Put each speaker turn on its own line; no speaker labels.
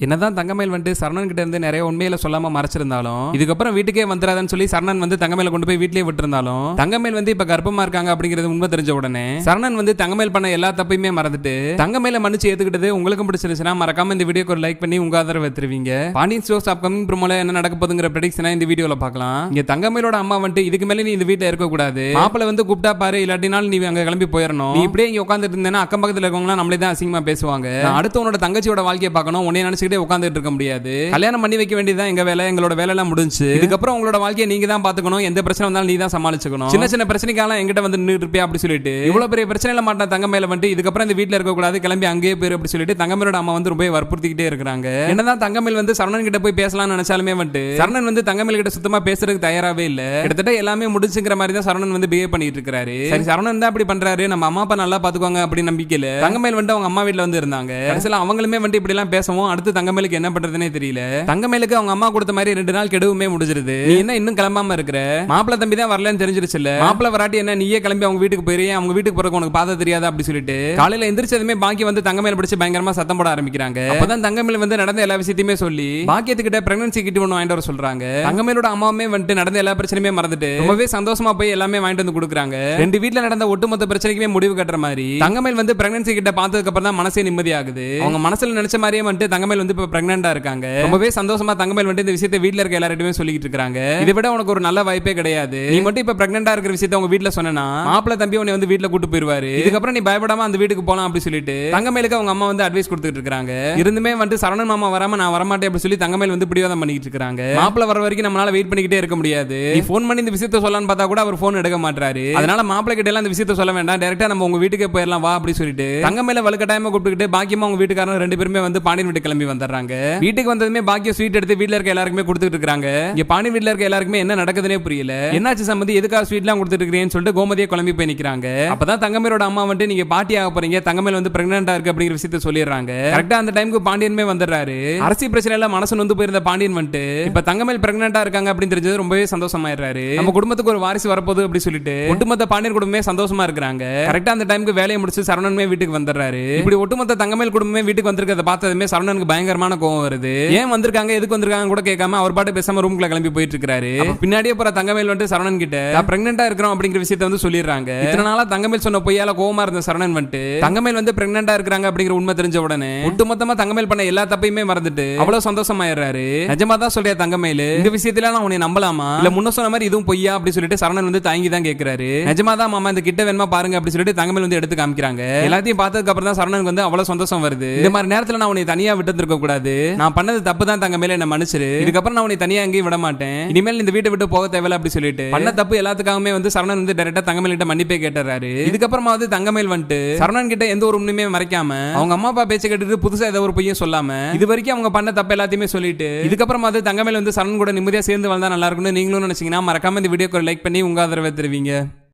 என்னதான் தங்கமயில் வந்துட்டு சரணன் கிட்ட இருந்து நிறைய உண்மையில சொல்லாம மறைச்சிருந்தாலும் இதுக்கப்புறம் வீட்டுக்கே வந்துடாதன்னு சொல்லி சரணன் வந்து தங்கமயில கொண்டு போய் வீட்லயே விட்டுருந்தாலும் தங்கமயில் வந்து இப்ப கர்ப்பமா இருக்காங்க அப்படிங்கிறது உண்மை தெரிஞ்ச உடனே சரணன் வந்து தங்கமயில் பண்ண எல்லா தப்பையுமே மறந்துட்டு தங்கமயில மன்னிச்சு ஏத்துக்கிட்டது உங்களுக்கும் பிடிச்சிருச்சுன்னா மறக்காம இந்த வீடியோக்கு ஒரு லைக் பண்ணி உங்க ஆதரவு வைத்திருவீங்க. பாண்டியன் ஸ்டோர்ஸ் அப்கமிங் ப்ரோமோல என்ன நடக்க போகுதுங்கிற ப்ரெடிக்ஷனை இந்த வீடியோல பார்க்கலாம். இங்க தங்கமயிலோட அம்மா வந்துட்டு இதுக்கு மேல நீ இந்த வீட்டுல இருக்க கூடாது, மாப்பிள்ள வந்து கூப்பிட்டா பாரு, இல்லாட்டினாலும் நீ அங்க கிளம்பி போயிடணும், நீ இப்படியே இங்க உட்காந்துட்டு இருந்தேன்னா அக்கம் பக்கத்துல இருக்கவங்க நம்மளே தான் அசிங்கமா பேசுவாங்க, அடுத்து உன்னோட தங்கச்சியோட வாழ்க்கையை பார்க்கணும், உன்னை நினைச்சுக்கிட்டே உட்காந்துட்டு இருக்க முடியாது, கல்யாணம் பண்ணி வைக்க வேண்டியதான் எங்க வேலை, எங்களோட வேலை எல்லாம் முடிஞ்சு, இதுக்கப்புறம் உங்களோட வாழ்க்கையை நீங்க தான் பாத்துக்கணும், எந்த பிரச்சனை வந்தாலும் நீ தான் சமாளிச்சுக்கணும், சின்ன சின்ன பிரச்சனைக்காக எங்கிட்ட வந்து நின்று இருப்பியா அப்படி சொல்லிட்டு இவ்வளவு பெரிய பிரச்சனையில மாட்டா தங்கமயில வந்து இதுக்கப்புறம் இந்த வீட்டுல இருக்க கூடாது, கிளம்பி அங்கேயே போயிரு அப்படி சொல்லிட்டு தங்கமயிலோட அம்மா வந்து ரொம்ப வற்புறுத்திக்கிட்டே இருக்காங்க. என்னதான் தங்கமயில் வந்து சரணன் கிட்ட போய் பேசலாம்னு நினைச்சாலுமே வந்து சரணன் வந்து தங்கமயில் கிட்ட சுத்தமா பேசுறதுக்கு தயாராவே இல்ல. கிட்டத்தட்ட எல்லாமே முடிச்சுங்கிற மாதிரி தான் சரணன் வந்து பிஹேவ் பண்ணிட்டு இருக்காரு. சரி சரணன் தான் அப்படி பண்றாரு, நம்ம அம்மா அப்பா நல்லா பாத்துக்குவாங்க அப்படி நம்பிக்கையில தங்கமயில் வந்து அவங்க அம்மா வீட்டுல வந்து இருந்தாங்க. கடைசியில அவங்களுமே வந்து இப்படி எல்லாம் பேசவும் அடுத்து தங்கமயிலுக்கு என்ன பண்றதுனே தெரியல. தங்கமயிலுக்கு அவங்க அம்மா கொடுத்த மாதிரி 2 நாள் கெடுவுமே முடிஞ்சிருது. நீ என்ன இன்னும் கிளம்பாம இருக்கிற, மாப்பிள்ள தம்பி தான் வரலன்னு தெரிஞ்சிருச்சுல்ல, மாப்பிள்ள வராட்டி என்ன நீயே கிளம்பி அவங்க வீட்டுக்கு போயிரு, அவங்க வீட்டுக்கு போறதுக்கு உனக்கு பாத தெரியாதா அப்படி சொல்லிட்டு காலையில எந்திரிச்சதுமே பாக்கி வந்து தங்கமயில் பிடிச்சு பயங்கரமா சத்தம் போட ஆரம்பிக்கிறாங்க. அப்பதான் தங்கமயில் வந்து நடந்த எல்லா விஷயத்தையுமே சொல்லி பாக்கியத்துக்கிட்ட பிரெக்னன்சி கிட் ஒன்று வாங்கிட்டு வர சொல்றாங்க. தங்கமயிலோட அம்மாவுமே வந்துட்டு நடந்த எல்லா பிரச்சனையுமே மறந்துட்டு ரொம்பவே சந்தோஷமா போய் எல்லாமே வாங்கிட்டு வந்து கொடுக்குறாங்க. 2 வீட்டுல நடந்த ஒட்டுமொத்த பிரச்சனைக்குமே முடிவு கட்டுற மாதிரி தங்கமயில் வந்து பிரெக்னன்சி கிட்ட பார்த்ததுக்கு அப்புறம் தான் மனசே நிம்மதியாகுது. அவங்க மனசுல நினைச்ச மாதிரியே வந்துட்டு தங்கமயில் வந்து இப்ப பிரெக்னண்டா இருக்காங்க. ரொம்பவே சந்தோஷமா தங்கமயில் வந்து இந்த விஷயத்தை வீட்டுல இருக்க எல்லார்கிட்டயுமே சொல்லிட்டு இருக்காங்க. இதை விட உனக்கு ஒரு நல்ல வாய்ப்பே கிடையாது, நீ மட்டும் இப்ப பிரெக்னண்டா இருக்கிற விஷயத்தை உங்க வீட்டுல சொன்னா மாப்பிள்ள தம்பி உன்னை வந்து வீட்டுல கூட்டு போயிருவாரு, இதுக்கப்புறம் நீ பயப்படாம அந்த வீட்டுக்கு போலாம் அப்படி சொல்லிட்டு தங்கமயிலுக்கு அவங்க அம்மா வந்து அட்வைஸ் கொடுத்துட்டு இருக்காங்க. இருந்துமே வந்து சரணன் மாமா வராம நான் வரமாட்டேன் அப்படி சொல்லி தங்கமயில் வந்து பிடிவாதம் பண்ணிட்டு இருக்காங்க. மாப்பிள்ள வர வரைக்கும் நம்மளால வெயிட் பண்ணிக்கிட்டே இருக்க முடியாது, நீ போன் பண்ணி இந்த விஷயத்தை சொல்லலாம்னு பார்த்தா கூட அவர் போன் எடுக்க மாட்டாரு, அதனால மாப்பிள்ள கிட்ட எல்லாம் இந்த விஷயத்தை சொல்ல வேண்டாம், டைரக்டா நம்ம உங்க வீட்டுக்கு போயிடலாம் வா அப்படி சொல்லிட்டு தங்கமயில வலுக்கட்டாயமா கூப்பிட்டுக்கிட்டு பாக்கியமா உங்க வீட்டுக்காரங்க 2 பேருமே வந்து பாண்டியன் வீட்டுக்கு கிளம்பி வந்துடுறாங்க. வீட்டுக்கு வந்ததுமே பாக்கிய ஸ்வீட் எடுத்து வீட்டுல இருக்க எல்லாருக்குமே கொடுத்துட்டு இருக்காங்க. இங்க பாண்டியன் வீட்டுல இருக்க எல்லாருக்குமே என்ன நடக்குதுன்னே புரியல, என்னாச்சு சம்பந்தி எதுக்காக ஸ்வீட்லாம் கொடுத்துட்டு இருக்கீங்கன்னு சொல்லிட்டு கோமதியை கிளம்பி போய் நிக்கிறாங்க. அப்பதான் தங்கமயிலோட அம்மா வந்து நீங்க பாட்டி ஆக போறீங்க, தங்கமயில் வந்து பிரெக்னண்டா இருக்கு அப்படிங்கிற விஷயத்தை சொல்லிடுறாங்க. கரெக்டா அந்த டைமுக்கு பாண்டியனுமே வந்துடுறாரு. அரசி பிரச்சனை எல்லாம் மனசு வந்து போயிருந்த பாண்டியன் வந்துட்டு இப்ப தங்கமயில் பிரெக்னண்டா இருக்காங்க அப்படின்னு தெரிஞ்சது ரொம்பவே சந்தோஷமாயிடுறாரு. நம்ம குடும்பத்துக்கு ஒரு வாரிசு வரப்போகுது அப்படி சொல்லிட்டு ஒட்டுமொத்த பாண்டியன் குடும்பமே சந்தோஷமா இருக்காங்க. கரெக்டா அந்த டைமுக்கு வேலையை முடிச்சு சரவணனுமே வீட்டுக்கு வந்துடுறாரு. இப்படி ஒட்டுமொத்த தங்கமயில் குடும்பமே வீட்டுக்கு வந்திருக்கிறத பார்த்ததுமே சரவணனுக்கு பயங்கரமான கோவம் வருது. ஏன் வந்திருக்காங்க எதுக்கு வந்திருக்காங்க கூட கேட்காம அவர் பாட்டு பேசாம ரூம்குள்ள கிளம்பி போயிட்டு இருக்காரு. பின்னாடியே போற தங்கமயில் வந்து சரவணன் கிட்ட பிரெக்னண்டா இருக்கிறோம் அப்படிங்கிற விஷயத்தை வந்து சொல்லிடுறாங்க. இத்தனை நாளா தங்கமயில் சொன்ன பொய்யால கோவமா இருந்த சரவணன் வந்து தங்கமயில் வந்து பிரெக்னண்டா இருக்காங்க அப்படிங்கிற உண்மை தெரிஞ்ச உடனே ஒட்டுமொத்தமா தங்கமயில் பண்ண எல்லா தப்பையுமே மறந்துட்டு அவ்வளவு சந்தோஷமாயிடுறாரு. நிஜமா தான் சொல்றியா தங்கமயில், இந்த விஷயத்துல நான் உன்னை நம்பலாமா இல்ல முன்ன சொன்ன மாதிரி இதுவும் பொய்யா அப்படி சொல்லிட்டு சரவணன் வந்து தாங்கி தான் கேட்கிறாரு. நிஜமா தான் மாமா இந்த கிட்ட வேணுமா பாருங்க அப்படி சொல்லிட்டு தங்கமயில் வந்து எடுத்து காமிக்கிறாங்க. எல்லாத்தையும் பார்த்ததுக்கு அப்புறம் தான் சரவணனுக்கு வந்து அவ்வளவு சந்தோஷம் வருது. இந்த மாதிரி நேரத்துல நான் உன்னை தனியா விட்டு இருக்க கூடாது, நான் பண்ணது தப்பு தான் தங்கமயில், என்ன மன்னிச்சிரு, இதுக்கப்புறம் நான் உன்னை தனியா எங்கேயும் விட மாட்டேன், இனிமேல் இந்த வீட்டை விட்டு போக தேவையில்ல அப்படி சொல்லிட்டு பண்ண தப்பு எல்லாத்துக்காகவே வந்து சரவணன் வந்து டைரக்டா தங்கமயில் கிட்ட மன்னிப்பே கேட்டுறாரு. இதுக்கப்புறமா வந்து தங்கமயில் வந்து சரவணன் கிட்ட எந்த ஒரு உண்மையுமே மறைக்காம அவங்க அம்மா அப்பா பேச்ச கேட்டுட்டு புதுசா ஏதோ ஒரு பொய்யும் சொல்லாம இது வரைக்கும் அவங்க பண்ண தப்பு எல்லாத்தையுமே சொல்லிட்டு இதுக்கப்புறமா வந்து தங்கமயில் வந்து சரவணன் கூட நிம்மதியா சேர்ந்து வாழ்ந்தா நல்லா இருக்கும்னு நீங்களும் நினைச்சீங்கன்னா மறக்காம இந்த வீடியோக்கு லைக் பண்ணி உங்க ஆதரவை தருவீங்க.